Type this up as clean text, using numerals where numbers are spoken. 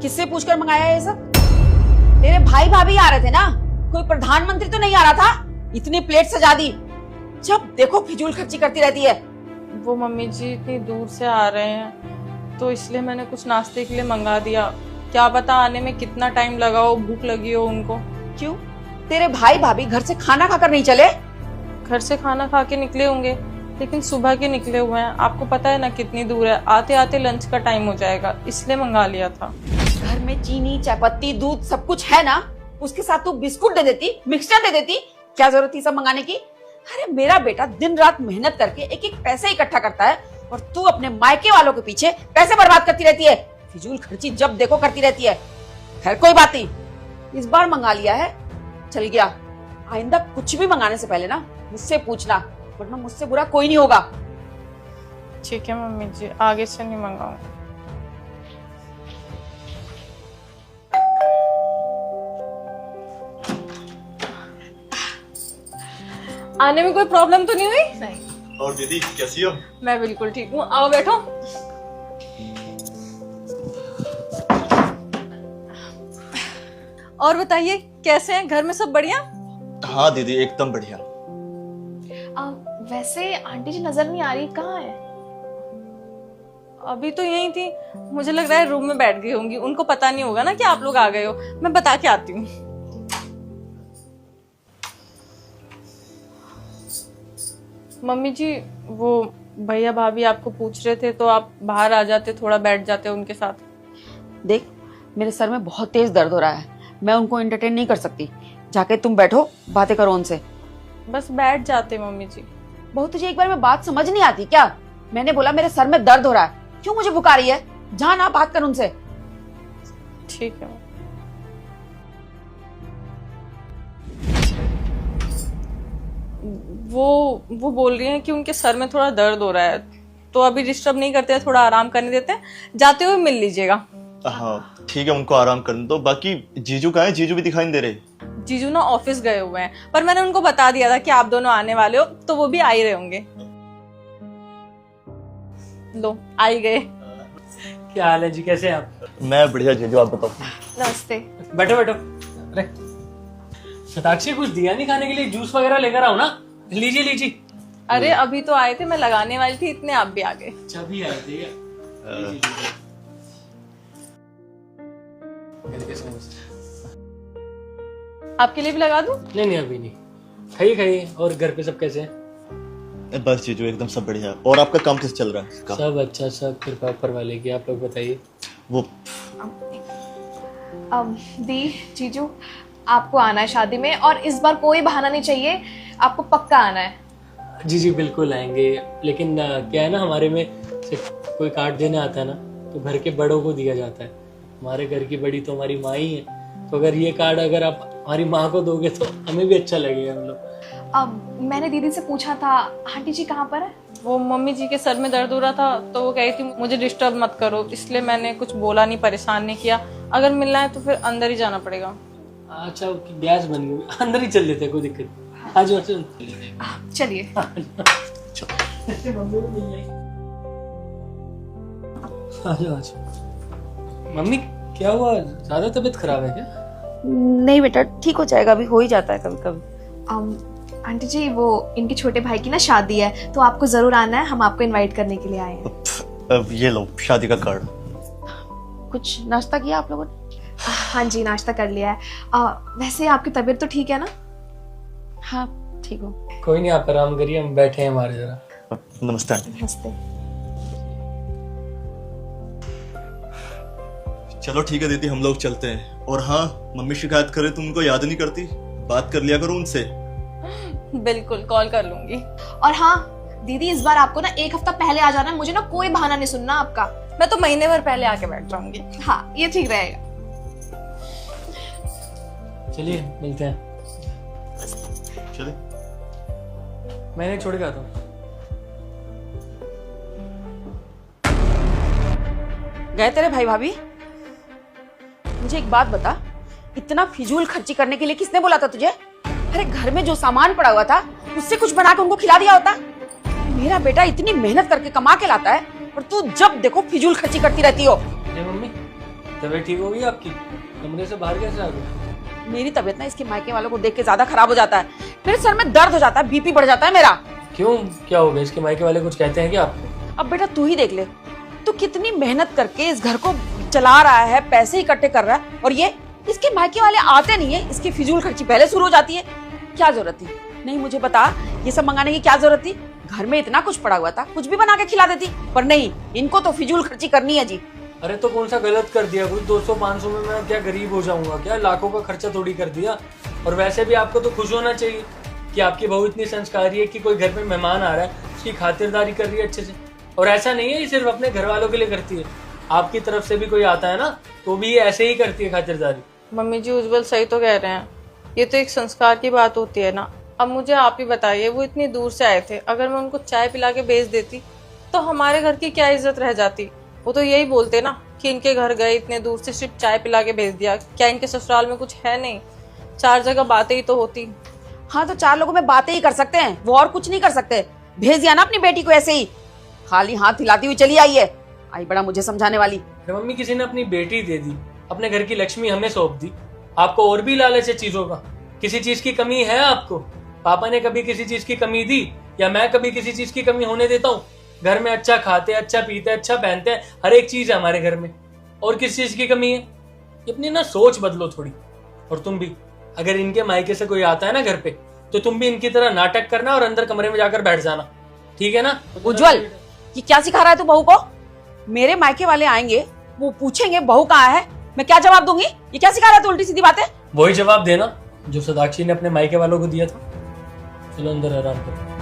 किससे पूछकर मंगाया है ये सब? तेरे भाई भाभी आ रहे थे ना, कोई प्रधानमंत्री तो नहीं आ रहा था? इतनी प्लेट सजा दी, जब देखो फिजूल खर्ची करती रहती है। वो मम्मी जी इतनी दूर से आ रहे हैं तो इसलिए मैंने कुछ नाश्ते के लिए मंगा दिया। क्या पता आने में कितना टाइम लगा हो, भूख लगी हो उनको। क्यों, तेरे भाई भाभी घर से खाना खाकर नहीं चले? घर से खाना खा के निकले होंगे, लेकिन सुबह के निकले हुए हैं। आपको पता है ना कितनी दूर है, आते आते लंच का टाइम हो जाएगा, इसलिए मंगा लिया था। घर में चीनी, चायपत्ती, दूध सब कुछ है ना, उसके साथ तू बिस्कुट दे देती, मिक्सचर दे देती, क्या जरूरत थी सब मंगाने की? अरे मेरा बेटा दिन रात मेहनत करके एक एक पैसे इकट्ठा करता है और तू अपने मायके वालों के पीछे पैसे बर्बाद करती रहती है। फिजूल खर्ची जब देखो करती रहती है। खैर कोई बात नहीं, इस बार मंगा लिया है, चल गया। आइंदा कुछ भी मंगाने से पहले ना मुझसे पूछना, वरना मुझसे बुरा कोई नहीं होगा। ठीक है मम्मी जी, आगे से नहीं मंगाऊंगा। आने में कोई प्रॉब्लम तो नहीं हुई? नहीं। और दीदी कैसी हो? मैं बिल्कुल ठीक हूँ, आओ बैठो। और बताइए कैसे हैं, घर में सब बढ़िया? हाँ दीदी एकदम बढ़िया। वैसे आंटी जी नजर नहीं आ रही, कहाँ है? अभी तो यही थी, मुझे लग रहा है रूम में बैठ गई होंगी। उनको पता नहीं होगा ना कि आप लोग आ गए हो। मैं बता के आती हूँ। मम्मी जी, वो भैया भाभी आपको पूछ रहे थे तो आप बाहर आ जाते, थोड़ा बैठ जाते उनके साथ। देख, मेरे सर में बहुत तेज दर्द हो रहा है, मैं उनको एंटरटेन नहीं कर सकती। जाके तुम बैठो, बातें करो उनसे। बस बैठ जाते मम्मी जी। बहुत, तुझे एक बार में बात समझ नहीं आती क्या? मैंने बोला मेरे सर में दर्द हो रहा है, क्यों मुझे बुका रही है? जा ना, बात कर उनसे। ठीक है। वो बोल रही हैं कि उनके सर में थोड़ा दर्द हो रहा है, तो अभी डिस्टर्ब नहीं करते हैं, थोड़ा आराम करने देते हैं। जाते हुए मिल लीजिएगा। हाँ ठीक है, उनको आराम करने दो। बाकी जीजू कहाँ है? जीजू भी दिखाई नहीं दे रहे। जीजू ना ऑफिस गए हुए हैं, पर मैंने उनको बता दिया था कि आप दोनों आने वाले हो, तो वो भी आ ही रहे होंगे। लो, आ ही गए। क्या हाल है जी, कैसे हैं आप? मैं बढ़िया जीजू, आप बताओ। नमस्ते। बैठो बैठो। अरे शताक्षी, कुछ दिया नहीं खाने के लिए? जूस वगैरह लेकर आओ ना। लीजिए लीजिए। अरे अभी तो आए थे, मैं लगाने वाली थी, इतने आप भी आ गए। अच्छा भी आए थे क्या? आपके लिए भी लगा दूं? नहीं नहीं अभी नहीं, खाइए खाइए। और घर पे सब कैसे हैं? बस जीजू एकदम सब बढ़िया। और आपका काम कैसे चल रहा है? सब अच्छा, सब कृपा ऊपर वाले की। आप लोग बताइए। वो दी जीजू, आपको आना है शादी में, और इस बार कोई बहाना नहीं चाहिए, आपको पक्का आना है। जी जी बिल्कुल आएंगे, लेकिन क्या है ना, हमारे में सिर्फ कोई कार्ड देने आता है ना तो घर के बड़ों को दिया जाता है। हमारे घर की बड़ी तो हमारी माँ ही है, तो अगर ये कार्ड अगर आप हमारी माँ को दोगे तो हमें भी अच्छा लगेगा। हम लोग मैंने दीदी से पूछा था, आंटी जी कहाँ पर है? वो मम्मी जी के सर में दर्द हो रहा था, तो वो कही थी मुझे डिस्टर्ब मत करो, इसलिए मैंने कुछ बोला नहीं, परेशान नहीं किया। अगर मिलना है तो फिर अंदर ही जाना पड़ेगा। अच्छा, गैस बन गई, अंदर ही चल लेते, कोई दिक्कत नहीं। आज चलिए। मम्मी क्या हुआ, ज्यादा तबीयत खराब है क्या? नहीं बेटा, ठीक हो जाएगा, अभी हो ही जाता है कभी कभी। आंटी जी, वो इनके छोटे भाई की ना शादी है, तो आपको जरूर आना है, हम आपको इनवाइट करने के लिए आए हैं। अब ये लो शादी का कार्ड। कुछ नाश्ता किया आप लोगों ने? हाँ जी, नाश्ता कर लिया है। वैसे आपकी तबीयत तो ठीक है ना? हाँ ठीक हो। कोई नहीं, आप आराम करिए, हम बैठे हैं हमारे जरा। नमस्ते आंटी। नमस्ते। चलो ठीक है दीदी, हम लोग चलते हैं। और हाँ, मम्मी शिकायत करे तो उनको याद नहीं करती, बात कर लिया करो उनसे। बिल्कुल, कॉल कर लूंगी। और हाँ दीदी, इस बार आपको ना एक हफ्ता पहले आ जाना है, मुझे ना कोई बहाना नहीं सुनना आपका। मैं तो महीने भर पहले आके बैठ जाऊंगी। हाँ, ये ठीक रहेगा। चलिए मिलते हैं। चले। मैंने छोड़ के आता हूँ। गए तेरे भाई भाभी? मुझे एक बात बता, इतना फिजूल खर्ची करने के लिए किसने बोला था तुझे? अरे घर में जो सामान पड़ा हुआ था उससे कुछ बना के उनको खिला दिया होता। मेरा बेटा इतनी मेहनत करके कमा के लाता है और तू जब देखो फिजूल खर्ची करती रहती हो। मम्मी तबीयत ठीक होगी आपकी? कमरे से बाहर कैसे आ गए? मेरी तबीयत ना इसके मायके वालों को देख के ज्यादा खराब हो जाता है, मेरे सर में दर्द हो जाता है, बीपी बढ़ जाता है मेरा। क्यों, क्या हो गया? इसके मायके वाले कुछ कहते हैं क्या आपको? अब बेटा तू ही देख ले, तू कितनी मेहनत करके इस घर को चला रहा है, पैसे इकट्ठे कर रहा है, और ये इसके मायके वाले आते नहीं है, इसकी फिजूल खर्ची पहले शुरू हो जाती है। क्या जरूरत थी? नहीं मुझे बता, ये सब मंगाने की क्या जरूरत थी? घर में इतना कुछ पड़ा हुआ था, कुछ भी बना के खिला देती, पर नहीं, इनको तो फिजूल खर्ची करनी है जी। अरे तो कौन सा गलत कर दिया? कुछ 200-500 में मैं क्या गरीब हो जाऊंगा क्या? लाखों का खर्चा थोड़ी कर दिया। और वैसे भी आपको तो खुश होना चाहिए कि आपकी बहू इतनी संस्कारी है कि कोई घर में मेहमान आ रहा है, उसकी खातिरदारी कर रही है अच्छे से। और ऐसा नहीं है ये सिर्फ अपने घर वालों के लिए करती है, आपकी तरफ से भी कोई आता है ना तो भी ये ऐसे ही करती है खातिरदारी। मम्मी जी उज्जवल सही तो कह रहे हैं, ये तो एक संस्कार की बात होती है ना। अब मुझे आप ही बताइए, वो इतनी दूर से आए थे, अगर मैं उनको चाय पिला के भेज देती तो हमारे घर की क्या इज्जत रह जाती? वो तो यही बोलते ना कि इनके घर गए इतने दूर से, सिर्फ चाय पिला के भेज दिया, क्या इनके ससुराल में कुछ है नहीं? 4 जगह बातें ही तो होती। हाँ तो 4 लोगों में बातें ही कर सकते हैं, वो और कुछ नहीं कर सकते। भेज दिया ना अपनी बेटी को ऐसे ही, खाली हाथ हिलाती हुई चली आई है, आई बड़ा मुझे समझाने वाली। अरे मम्मी, किसी ने अपनी बेटी दे दी, अपने घर की लक्ष्मी हमें सौंप दी, आपको और भी लालच है चीजों का? किसी चीज की कमी है आपको? पापा ने कभी किसी चीज की कमी दी, या मैं कभी किसी चीज की कमी होने देता हूँ? घर में अच्छा खाते, अच्छा पीते, अच्छा पहनते हैं, हर एक चीज है हमारे घर में, और किस चीज की कमी है? अपनी ना सोच बदलो थोड़ी। और तुम भी, अगर इनके मायके से कोई आता है ना घर पे, तो तुम भी इनकी तरह नाटक करना और अंदर कमरे में जाकर बैठ जाना, ठीक है ना? उज्जवल, ये क्या सिखा रहा है तू बहू को? मेरे मायके वाले आएंगे, वो पूछेंगे बहू कहाँ है, मैं क्या जवाब दूंगी? ये क्या सिखा रहा है तू उल्टी सीधी बातें? वही जवाब देना जो सदाक्षी ने अपने मायके वालों को दिया था। चलो अंदर आराम करो।